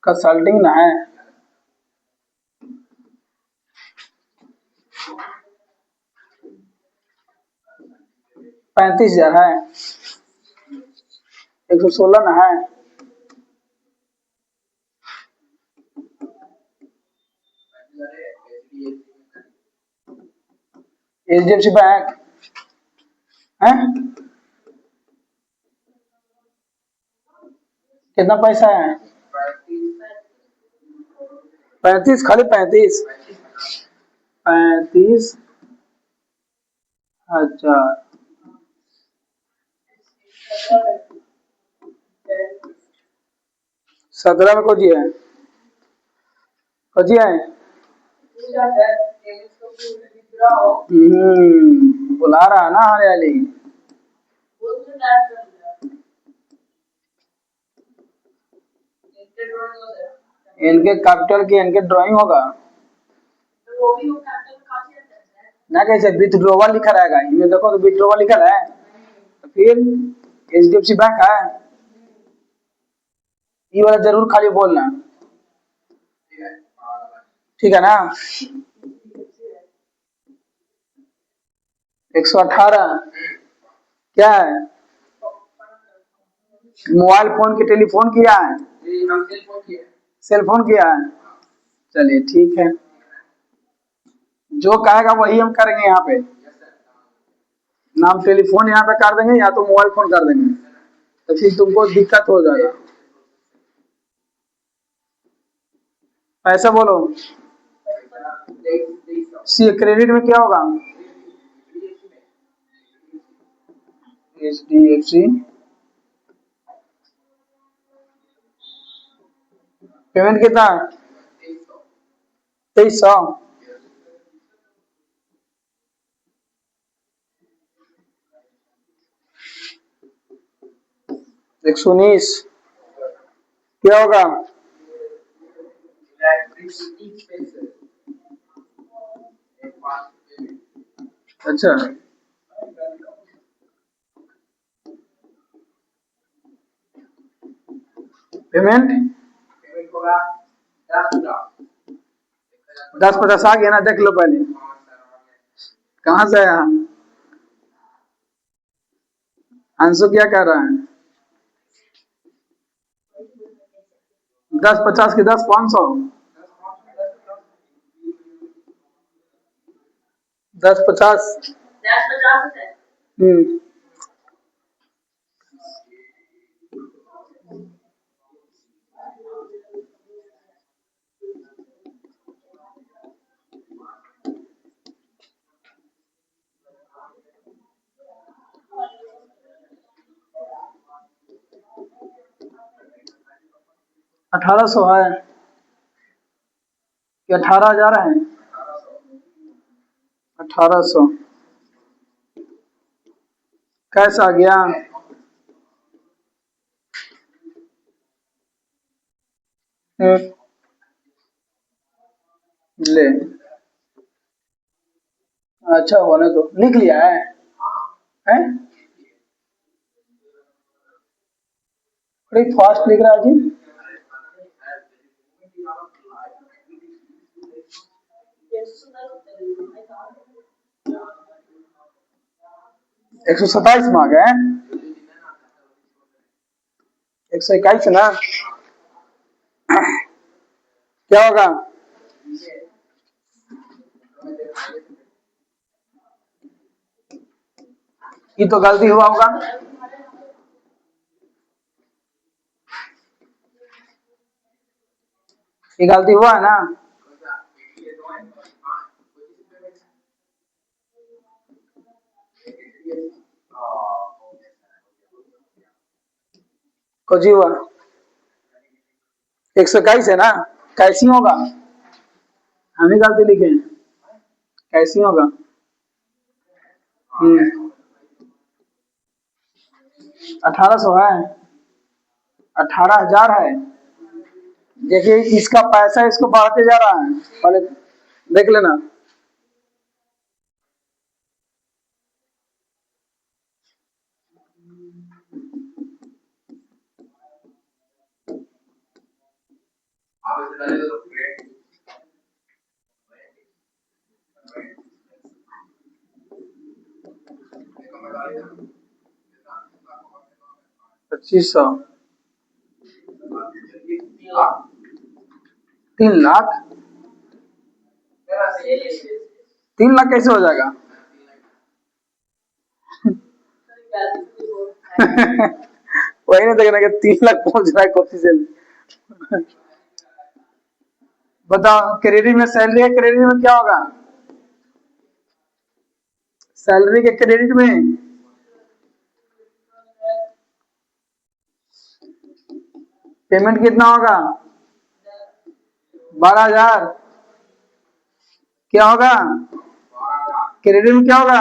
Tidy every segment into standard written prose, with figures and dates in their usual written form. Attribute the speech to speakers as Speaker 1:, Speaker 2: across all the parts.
Speaker 1: Consulting ना है। 35,000 है। 116 ना है। HDFC बैंक है। कितना पैसा है? 35, खाली 35। 35। अच्छा, 17 में खोजिए। खोजिए। बुला रहा है ना हरियाली। इनके कैपिटल की इनके ड्राइंग होगा ना। कैसे विथड्रॉवल लिखा रहेगा इनमें? देखो तो विथड्रॉवल लिखा है। तो फिर HDFC बैंक है। ये वाला जरूर खाली बोलना, ठीक है ना? 118 क्या है? मोबाइल फोन की टेलीफोन किया है? सेल फोन किया है। चलिए ठीक है, जो कहेगा वही हम करेंगे यहाँ पे। नाम टेलीफोन यहाँ पे कर देंगे या तो मोबाइल फोन कर देंगे, तो फिर तुमको दिक्कत हो जाएगा। पैसा बोलो। सी क्रेडिट में क्या होगा? HDFC पेमेंट कितना? 2300। 119 क्या होगा? अच्छा, पेमेंट 1050 आ गया ना? देख लो पहले कहाँ से आया। अंशु क्या कह रहा है? 1050 की 10 500। 1050। 1800 है कि 18,000 है? 1800 कैसा आ गया? ले, अच्छा होने तो लिख लिया है, हैं? बड़ी फास्ट लिख रहा है जी। एक सौ 27 में आ गए। 121 ना? क्या होगा? ये तो गलती हुआ होगा। ये गलती हुआ है ना? कुछ ही हुआ। 121 है ना? कैसी होगा? हम ही गलती लिखे हैं। कैसी होगा? 1800 है। 18,000 है। देखिए इसका पैसा इसको बढ़ते जा रहा है, पहले देख लेना। $2500। 3 लाख। 3 लाख कैसे हो जाएगा? वही नहीं देखना कि 3 लाख पहुंच रहा है कॉफी से। बताओ, क्रेडिट में सैलरी है, क्रेडिट में क्या होगा? सैलरी के क्रेडिट में पेमेंट कितना होगा? 12,000। क्या होगा क्रेडिट में, क्या होगा?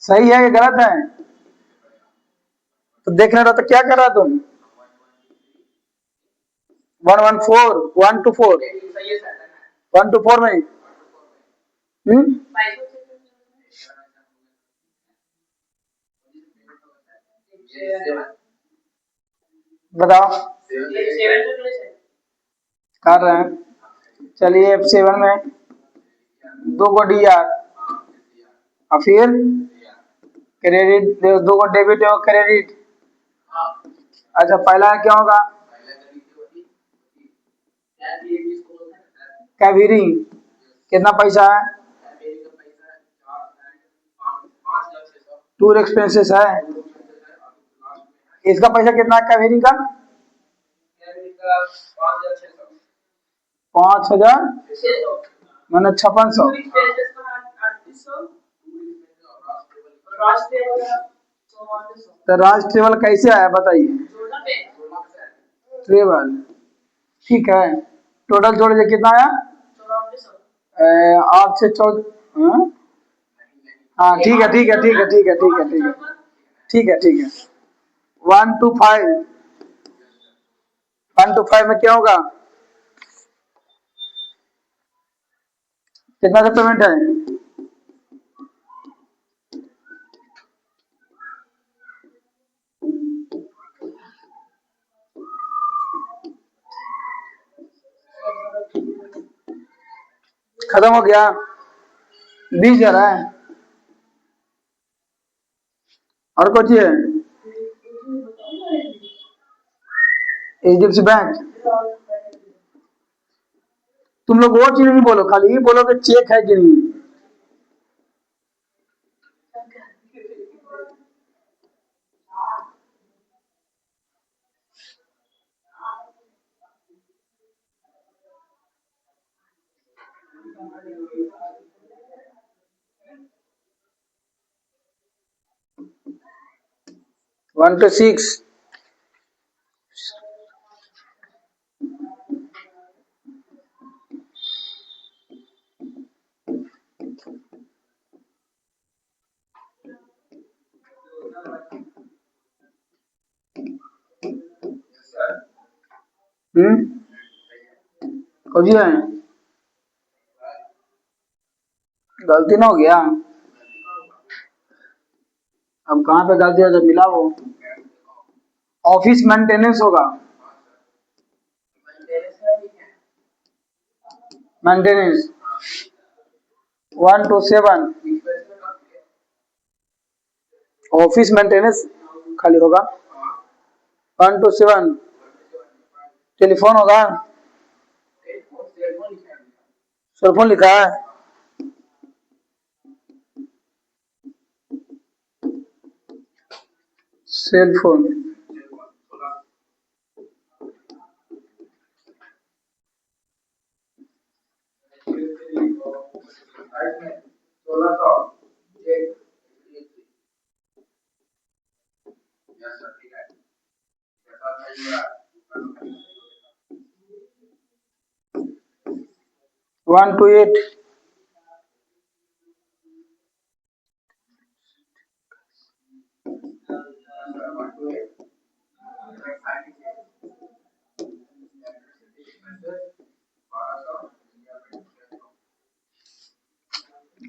Speaker 1: सही है कि गलत है? तो देख रहे हो तो क्या कर रहा तुम? 114, 1 to 4, 1 to 4 में। हम्म, बताओ। कर रहे हैं। चलिए, F7 में 2 को DR और फिर क्रेडिट, 2 को डेबिट और क्रेडिट। अच्छा, पहला क्या होगा? कैविरिंग। कितना पैसा है? टूर एक्सपेंसेस है। इसका पैसा कितना है कैविरिंग का? 5,000 मैंने 5600। तो राज ट्रेवल कैसे आया बताइए? ट्रेवल ठीक है। टोटल जोड़ के कितना आया? 8 से 14। हाँ हाँ, ठीक है ठीक है ठीक है ठीक है ठीक है ठीक है ठीक है ठीक है। 1 to 5, 1 to 5 में क्या होगा? कितना का पेमेंट है? खत्म हो गया? 20,000 है। और कुछ है? HDFC bank. तुम लोग वो चीज नहीं बोलो, खाली ये बोलो कि चेक है कि नहीं। One two six. कौन है? गलती ना हो गया? अब कहाँ पे गलती है जब मिला वो? ऑफिस मेंटेनेंस होगा। Maintenance 1 to 7। ऑफिस मेंटेनेंस खाली होगा। 1 to 7। टेलीफोन होगा। सेलफोन लिखा है। सेलफोन। One two eight.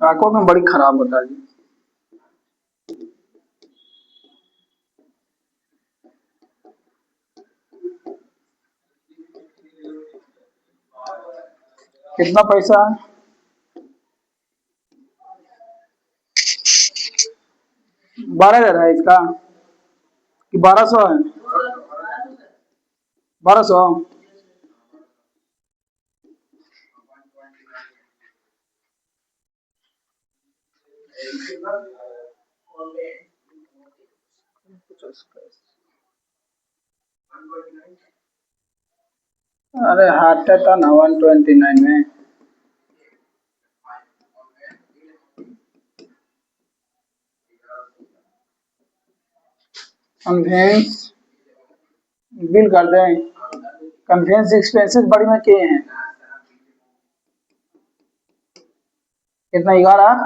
Speaker 1: आंखों में बड़ी खराब होता है जी। कितना पैसा? 12,000 है इसका कि 1200 है? 1200। अरे हार्ट था ना 129 में। कन्वेंस बिल कर दें। कन्वेंस एक्सपेंसेस बड़ी में किए हैं कितना? 11,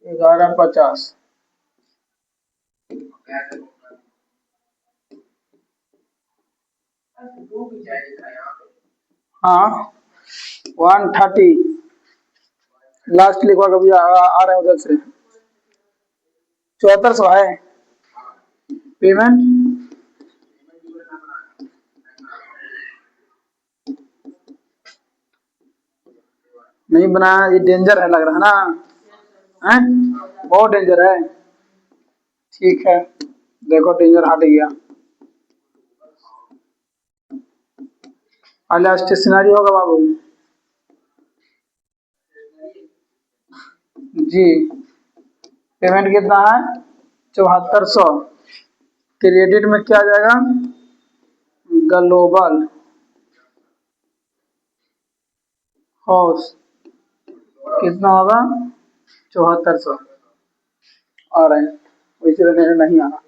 Speaker 1: 1150। हाँ 130 लास्ट लिखवा कभी आ रहे हैं उधर से। 7400 है पेमेंट। नहीं बनाया, ये डेंजर है लग रहा है ना? हैं? बहुत डेंजर है। ठीक है देखो डेंजर हट गया। अगला स्टेशनरी होगा बाबू जी। पेमेंट कितना है? 7400। क्रेडिट में क्या आ जाएगा? ग्लोबल हाउस कितना होगा? 7400 आ रहे हैं, वैसे मेरे नहीं आ रहा।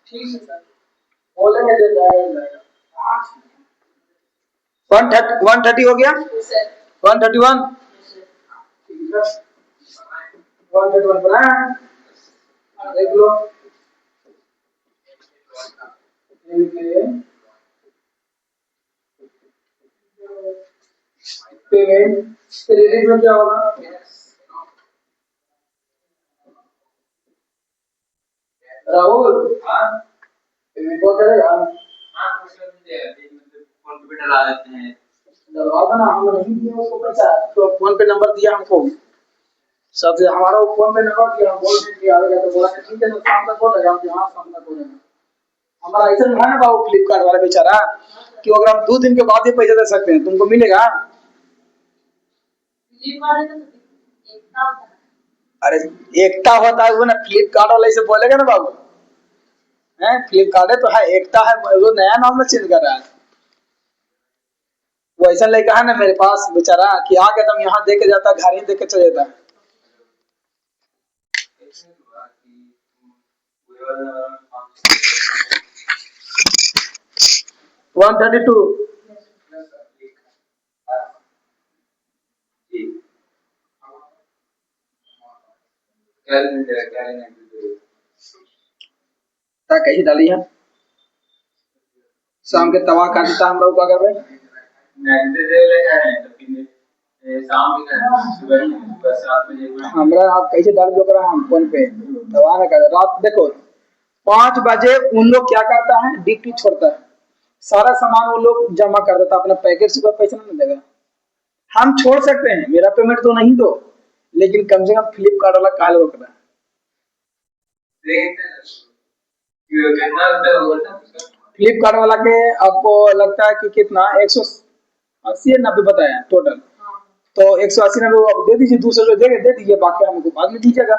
Speaker 1: ठीक है सर, बोलेंगे दे जाएगा। 130 हो गया, 131 131 बना देख लो। पेमेंट क्रेडिट में क्या होगा? राहुल, हाँ पेमेंट को करेगा। हाँ फोन पे डला देते हैं, डलवा देना। हम नहीं दिए उसको पैसा, तो फोन पे नंबर दिया हमको, सब हमारा फोन पे नंबर दिया, बोल दिया आएगा तो बोला ठीक है, तो शाम तक बोलेगा। हम यहाँ शाम तक बोलेंगे। हमारा ऐसा है ना बाबू फ्लिपकार्ट वाला बेचारा, कि अगर हम 2 दिन के बाद ही पैसा दे सकते हैं, तुमको मिलेगा। अरे एकता होता है वो ना, फ्लिपकार्ट वाले से बोलेगा ना बाबू, है फ्लिपकार्ट है तो है, एकता है वो, नया नाम में चेंज कर रहा है। वो ऐसा लड़का है ना मेरे पास बेचारा, कि आके तुम यहाँ दे के जाता, घर ही दे के चले जाता। 132 कहीं डाली है, शाम के तवा काटता हम लोग अगर हमरा आप कैसे डाल दो करा हम फोन पे तवा ना कर रात देखो 5 बजे उन लोग क्या करता है, डिक्टी छोड़ता है, सारा सामान वो लोग जमा कर देता, अपना पैकेट से कोई पैसा नहीं देगा। हम छोड़ सकते हैं, मेरा पेमेंट तो नहीं दो, लेकिन कम से कम फ्लिपकार्ट वाला काल रोक रहा है। फ्लिपकार्ट वाला के आपको लगता है कि कितना 180 या 90 बताया टोटल, तो 180-90 आप दे दीजिए, 200 दे दीजिए, बाकी हमको बाद में दीजिएगा।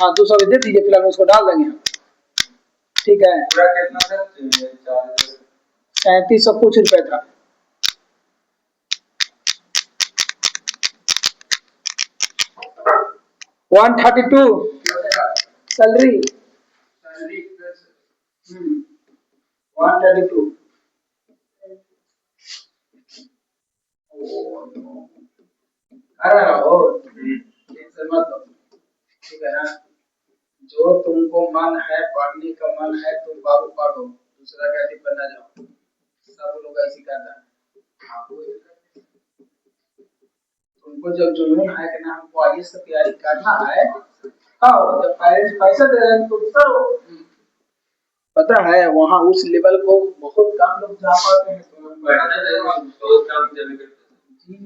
Speaker 1: हाँ 200 दे दीजिए, फिलहाल उसको डाल देंगे हम। ठीक है, 3700 कुछ रुपए था। One 32 salary 132। अरे हो ठीक है ना, जो तुमको मन है पढ़ने का मन है तुम बाबू पढ़ो, दूसरा का बनना जाओ। सब लोग ऐसे कर रहे हैं। तुमको जब जुनून है कि ना हमको आईएएस की तैयारी करना है, हाँ जब पेरेंट्स पैसा दे रहे हैं तो करो। पता है वहाँ उस लेवल को बहुत कम लोग जा पाते हैं। जी,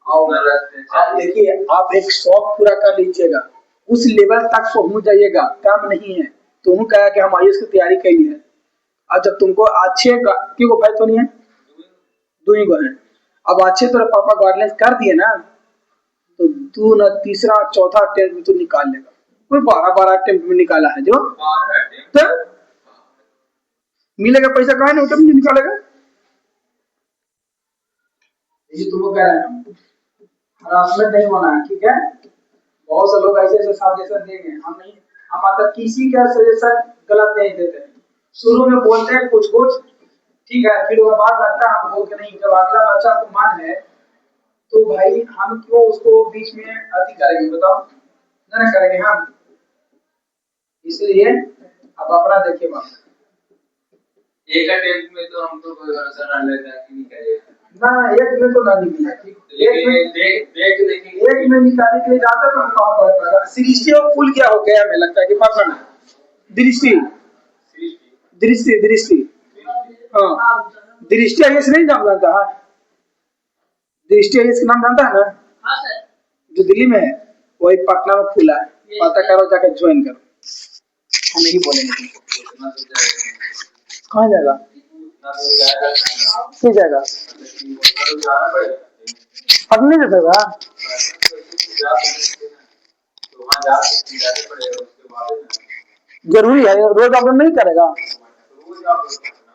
Speaker 1: और आप देखिए, आप एक शौक पूरा कर लीजिएगा, उस लेवल तक पहुंच जाइएगा, काम नहीं है। तुम कहा कि हम आईएएस की तैयारी करी है, और जब तुमको अच्छे क्यों भाई तो नहीं है, दो ही गो है, अब अच्छे तरह पापा गाइडलाइंस कर दिए ना, तो तू ना तीसरा चौथा अटेम्प्ट में तू निकाल लेगा। कोई 12 अटेम्प्ट में निकाला है जो, तो मिलेगा पैसा, कहा नहीं अटेम्प्ट निकालेगा। ये तुमको कह रहे हैं हरासमेंट नहीं होना है, ठीक है। बहुत से लोग ऐसे ऐसे सजेशन देंगे, हम नहीं, हम मतलब किसी का सजेशन गलत नहीं देते हैं। शुरू में बोलते हैं कुछ कुछ, ठीक है, फिर वो बात लगता है हम बोल के नहीं, जब अगला बच्चा को मान है तो भाई हम क्यों उसको बीच में अति करेंगे, बताओ, नहीं करेंगे हम। इसलिए अब अपना देखिए बात, एक अटेम्प्ट में तो हमको कोई भरोसा ना लगता कि निकलेगा ना, एक में तो ना निकले, एक में देख एक में निकालने के लिए जाता तो कहाँ पड़ेगा। सृष्टि और फूल क्या हो गया, हमें लगता है कि पता ना, दृष्टि दृष्टि दृष्टि, हाँ दृष्टि आईएएस नहीं नाम जानता है, दृष्टि आईएएस का नाम जानता है ना, जो दिल्ली में है, वही पटना में खुला है, पता करो जाकर ज्वाइन करो। हम नहीं बोलेंगे कहाँ जाएगा, किस जाएगा, पढ़ने देगा, जरूरी है रोज आप नहीं करेगा।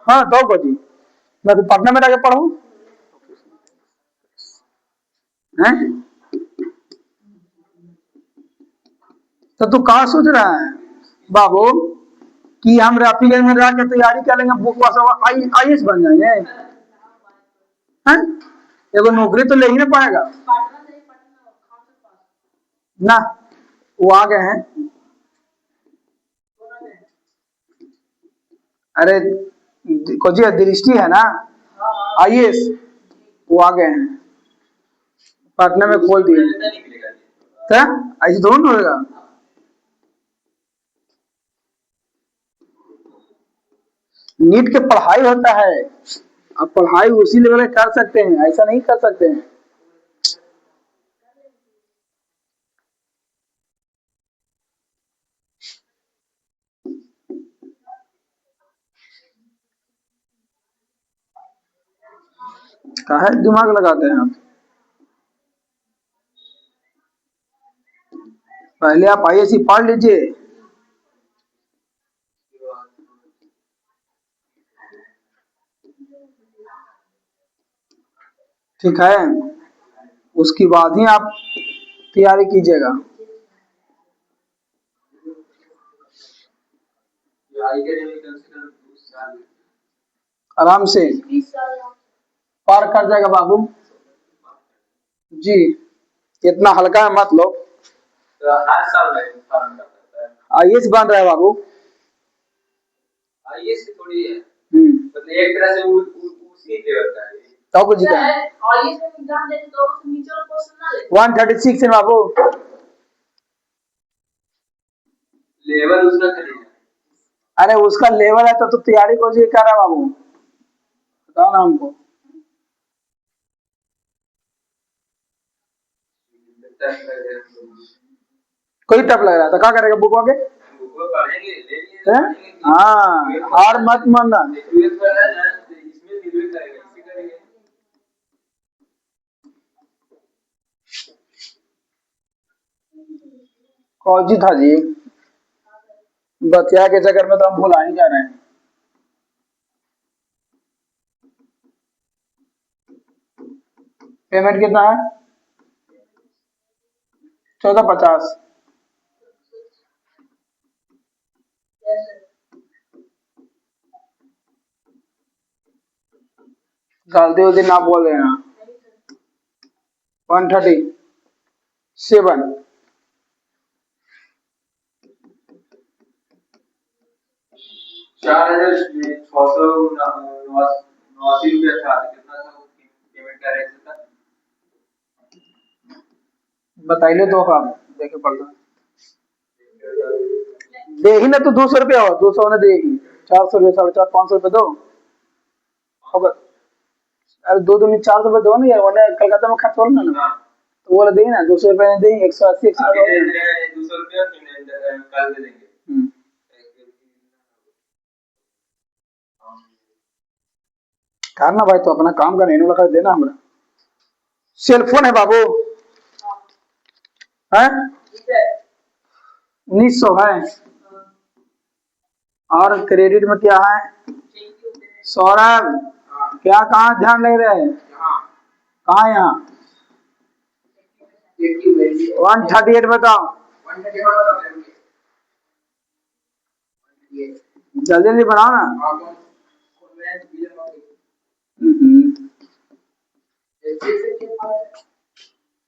Speaker 1: हाँ तो बजी मैं तो पटना में जाके पढ़ू है, तो तू कहाँ सोच रहा है बाबू कि हम रैपिड में जाके तैयारी करेंगे, बुक सब आईएएस बन जाएंगे हैं? एगो नौकरी तो ले ही ना पाएगा ना, वो आ गए हैं, अरे कुछ दृष्टि है ना आईएएस, वो आ गए हैं, पटना में खोल दिए, क्या ऐसे दोनों होगा। नीट के पढ़ाई होता है, अब पढ़ाई उसी लेवल में कर सकते हैं, ऐसा नहीं कर सकते हैं। काहे दिमाग लगाते हैं आप, पहले आप आईएएस पढ़ लीजिए, ठीक है, उसके बाद ही आप तैयारी कीजिएगा। आराम से पार कर जाएगा बाबू जी, इतना हल्का मत लो, आईएएस बन रहा है बाबू, आईएएस थोड़ी है, मतलब एक तरह से उसी लेवल का है, तो कुछ का आईएएस में एग्जाम देते तो नीचे वाला क्वेश्चन ना ले 136 है बाबू, लेवल उसका करेगा, अरे उसका लेवल है तो तैयारी को जी कर रहा है बाबू, बताओ ना हमको, कोई टप लग रहा था, क्या करेगा बुक आगे, हाँ हार मत मानना, कौजी था जी, बतिया के चक्कर में तो हम भुला ही जा रहे हैं। पेमेंट कितना है, 1450, गलती उस दिन ना बोल देना, 137,
Speaker 2: ₹80 था, कितना था पेमेंट का रेट था?
Speaker 1: बताइए तो आप देखे पड़ता दे ही ना, तो 200 रुपया हो, 200 ने दे ही, 400 रुपया, 450, 500 रुपये दो। अगर अरे 2 दूनी 400 रुपये दो ना यार, वरना कलकत्ता में खर्च होना ना, तो वो दे ना, 200 रुपये दे, 180,
Speaker 2: 200 रुपया कल दे देंगे।
Speaker 1: करना भाई, तो अपना काम का नहीं लगा देना हमरा। सेलफोन है बाबू, है 1900 है। और क्रेडिट में क्या है सौरभ, क्या कहाँ ध्यान लग रहे हैं, कहाँ यहाँ 138 बताओ, जल्दी जल्दी बढ़ाओ ना।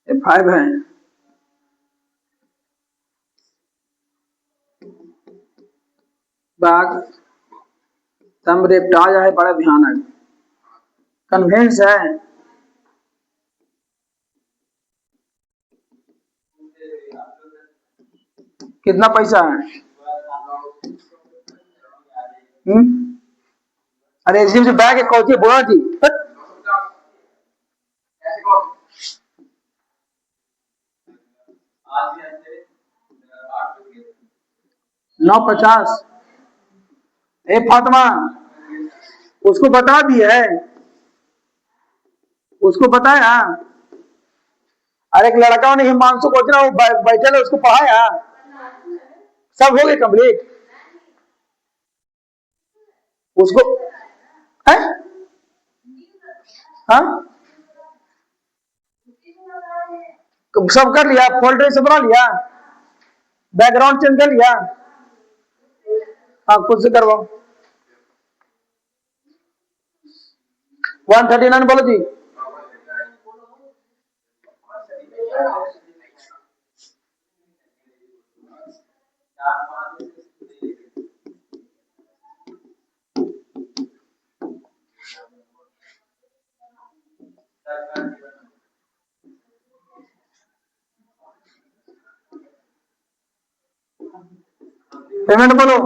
Speaker 1: ये 5 है। बाग तम रेपटा जाए, बड़ा भयानक कन्वेंस है। कितना पैसा है? अरे एसडीएम से बैग एक कौची बोला थी, 950। ए फातिमा, उसको बता दिया है, उसको बताया। अरे एक लड़का ने हिमांशु को वो बैठे, उसको पढ़ाया, सब हो गए कंप्लीट उसको है? हाँ सब कर लिया, फोल्डर से बना लिया, बैकग्राउंड चेंज कर लिया। हाँ खुद से करवाओ। 139 बोलो जी। पेमेंट बोलो।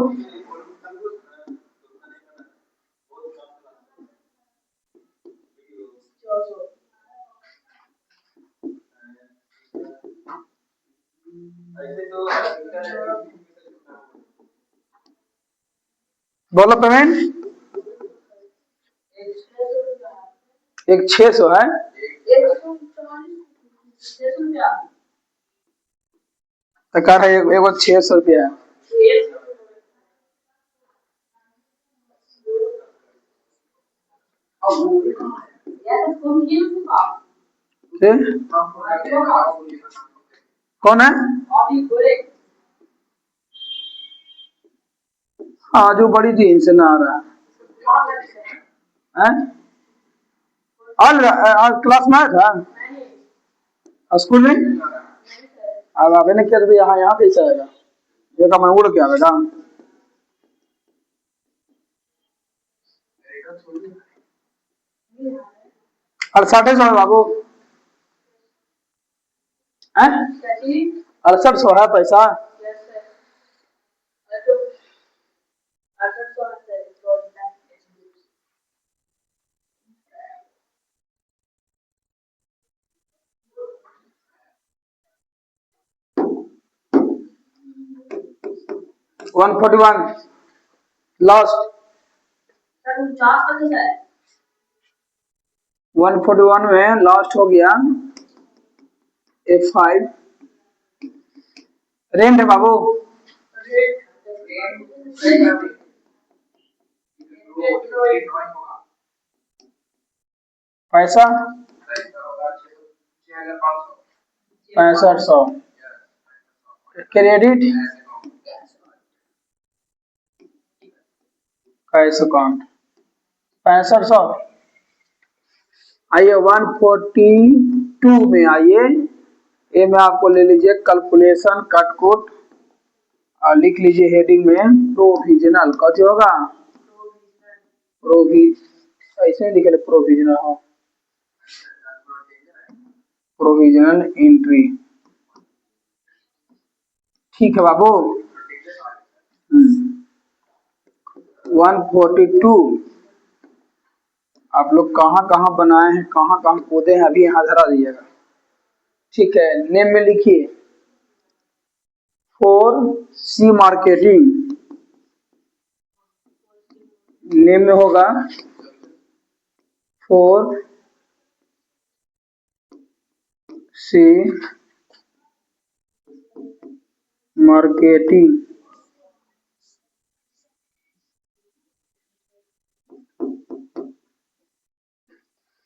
Speaker 1: बोलो पेमेंट। एक 600 है। तो कह रहे एगो 600 रुपया है। कौन है? हाँ जो बड़ी दिन से ना आ रहा है। आज क्लास में आया था स्कूल में। अब अबे ने क्या यहाँ यहाँ कैसे आएगा, ये का मैं उड़ के आएगा। और 68 बाबू है, 6800 है पैसा। One 41 last. 141 में लास्ट हो गया F5 रेंट है बाबू। पैसा 6500। Credit cash account 6500। आइए 142 में आइए, ये में आपको ले लीजिए कैलकुलेशन कटकुट और लिख लीजिए हेडिंग में प्रोविजनल। कौन होगा? ऐसे लिखे प्रोविजनल हो, प्रोविजनल एंट्री। ठीक है बाबू। 142 आप लोग कहाँ कहाँ बनाए हैं, कहाँ कहाँ खोदे हैं, अभी यहाँ धरा दीजिएगा। ठीक है, नेम में लिखिए फॉर सी मार्केटिंग, नेम में होगा फॉर सी मार्केटिंग।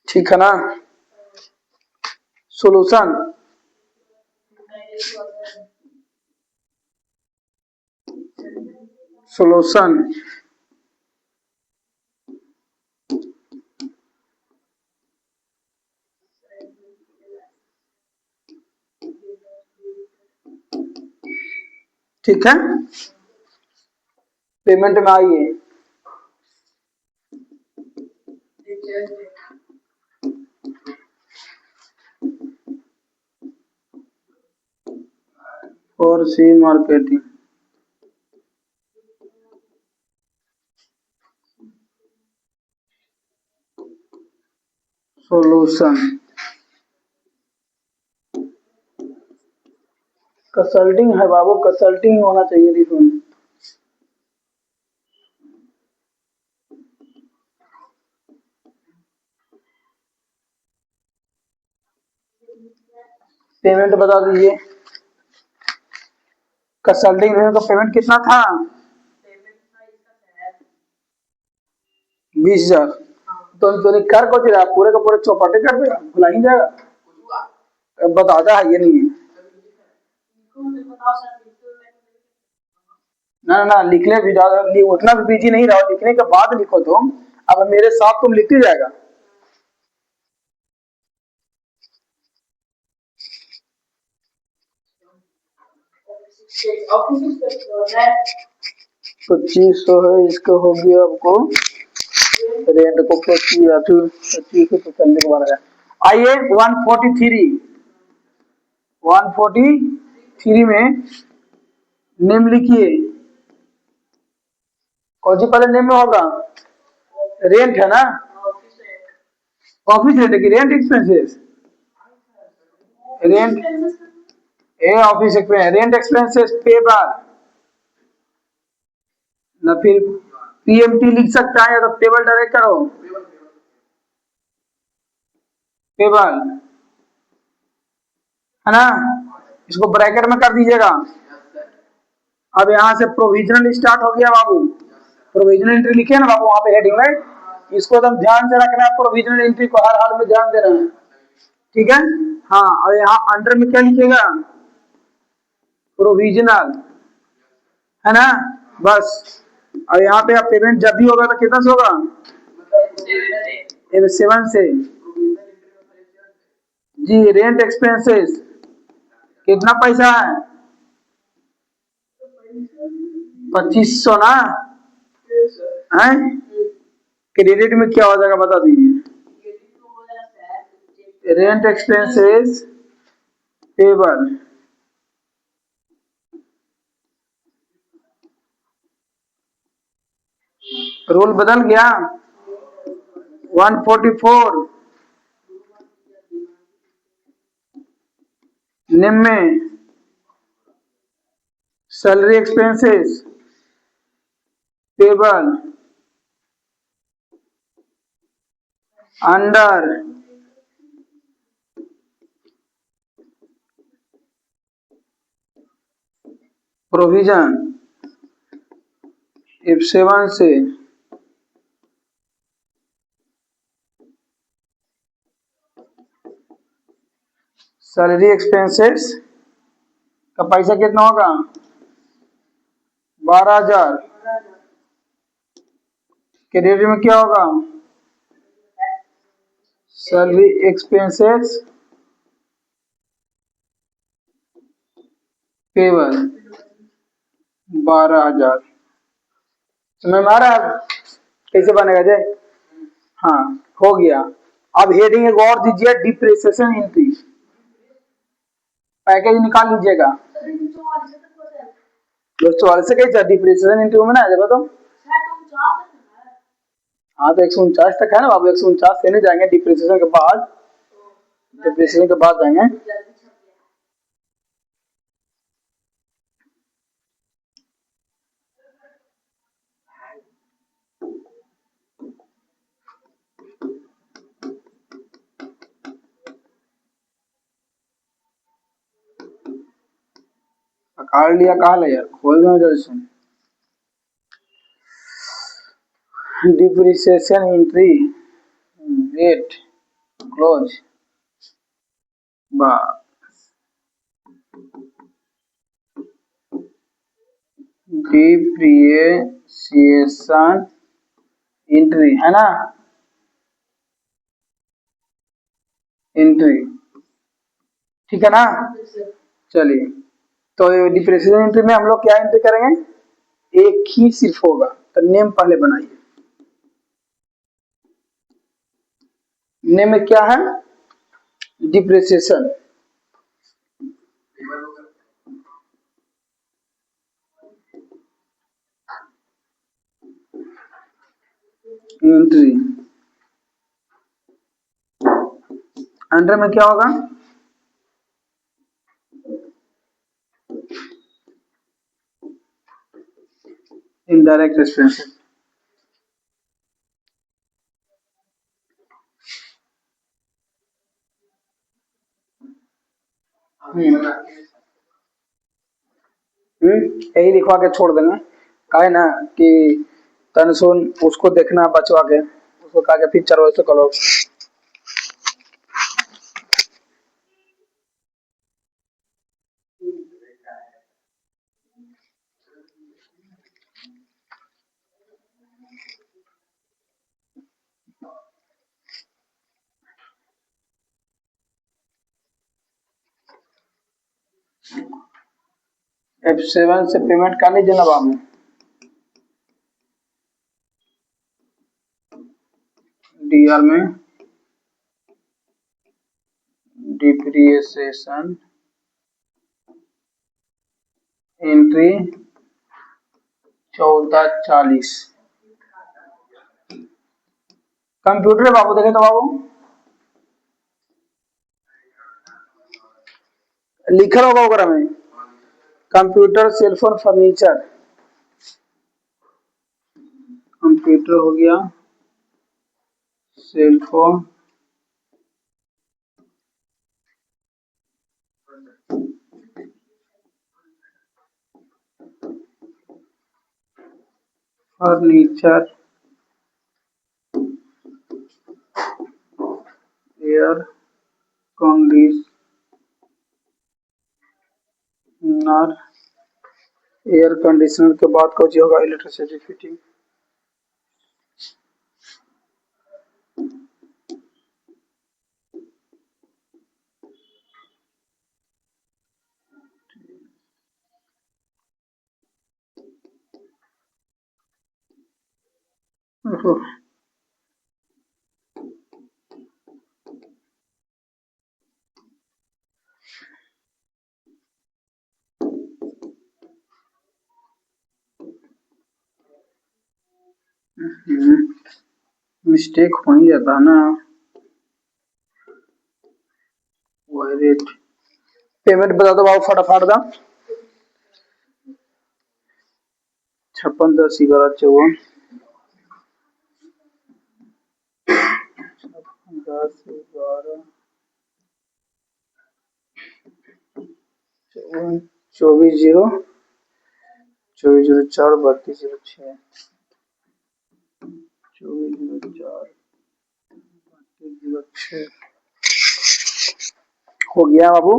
Speaker 1: ठीक है ना। सॉल्यूशन सॉल्यूशन ठीक है। पेमेंट में आइए, और सी मार्केटिंग सॉल्यूशन। कंसल्टिंग है बाबू, कंसल्टिंग होना चाहिए रिफंड। पेमेंट बता दीजिए, कंसल्टिंग का पेमेंट कितना था? 20,000। तो कर को रहा पूरे का पूरे चौपाटे कर देगा, भुला ही जाएगा। बताता है ये नहीं है ना ना, लिखने भी ज्यादा उतना भी बिजी नहीं रहो, लिखने के बाद लिखो तुम। अब मेरे साथ तुम लिखते जाएगा। तो 2500 है, इसका हो गया आपको रेंट को 25 को चलने के बाद आइए 143 में नेम लिखिए। कौन सी पहले नेम में होगा? रेंट है ना, ऑफिस रेंट की rent expenses, rent a office expense, rent expenses payable ना, फिर पीएमटी लिख सकता है या तो पेबल डायरेक्ट करो, पेबल है ना, इसको ब्रैकेट में कर दीजिएगा। अब यहाँ से प्रोविजनल स्टार्ट हो गया बाबू, प्रोविजनल एंट्री लिखे ना बाबू वहां पे हेडिंग में, इसको एकदम ध्यान से रखना है, प्रोविजनल एंट्री को हर हाल में ध्यान देना है। ठीक है। हाँ, और यहाँ अंडर में क्या लिखिएगा? प्रोविजनल, है ना, बस। और यहाँ पे आप पेमेंट जब भी होगा तो कितना से होगा? 7 से। जी, रेंट एक्सपेंसेस कितना पैसा है? 2500 ना है। क्रेडिट में क्या हो जाएगा बता दीजिए? रेंट एक्सपेंसेस पेबल, रूल बदल गया। 144 निम्न में salary expenses payable under provision F7 से सैलरी एक्सपेंसेस का पैसा कितना होगा? 12,000। क्रेडिट में क्या होगा? Salary expenses payable 12,000। समझ में आ रहा है कैसे बनेगा जय? हाँ हो गया। अब हेडिंग एक और दीजिए, डिप्रिसिएशन एंट्री। पैकेज निकाल लीजिएगा। दोस्तों वाले से कही डिप्रिसिएशन एंट्री में ना देखो तो। हाँ तो 149 तक है ना बाबू, 149 से नहीं जाएंगे, डिप्रिसिएशन के बाद, डिप्रिसिएशन के बाद जाएंगे। काट लिया, कहा ले यार, खोल दो जल्दी से। Depreciation entry, rate, close, depreciation entry है ना, एंट्री, ठीक है ना। चलिए, तो डिप्रिसिएशन एंट्री में हम लोग क्या एंट्री करेंगे, एक ही सिर्फ होगा, तो नेम पहले बनाइए। नेम में क्या है, डिप्रिसिएशन, एंट्री, अंडर में क्या होगा, इनडायरेक्ट एक्सपेंसेस। यही लिखवा के छोड़ देंगे, कहे ना कि तनसुन उसको देखना बचवा के, उसको कहा के फिर चलो ऐसे करो। F7 से पेमेंट कर लीजिए ना बाबू। डीआर में डिप्रिसिएशन एंट्री 1440। कंप्यूटर है बाबू, देखे तो बाबू लिखा होगा वगैरह में, कंप्यूटर, सेलफोन, फर्नीचर, कंप्यूटर हो गया, cellphone, furniture, air conditioner, air conditioner के बाद कुछ होगा, इलेक्ट्रिसिटी फिटिंग, मिस्टेक हो ही जाता है ना। रेट, पेमेंट बता दो बाबू फटाफट दा। 56 10 11 54, 10 11 24 0 24 04 32 06, 24 04 32 06 हो गया बाबू।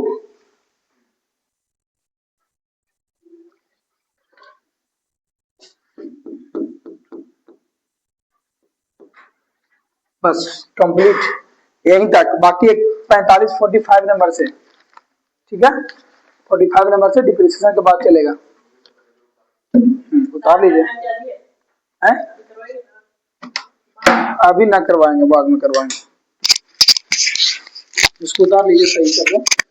Speaker 1: बस कंप्लीट, यहीं तक, बाकी 45 45 नंबर से, ठीक है, 45 नंबर से डिप्रिसिएशन के बाद चलेगा। उतार लीजिए, हैं अभी ना करवाएंगे, बाद में करवाएंगे। इसको उतार लीजिए सही से।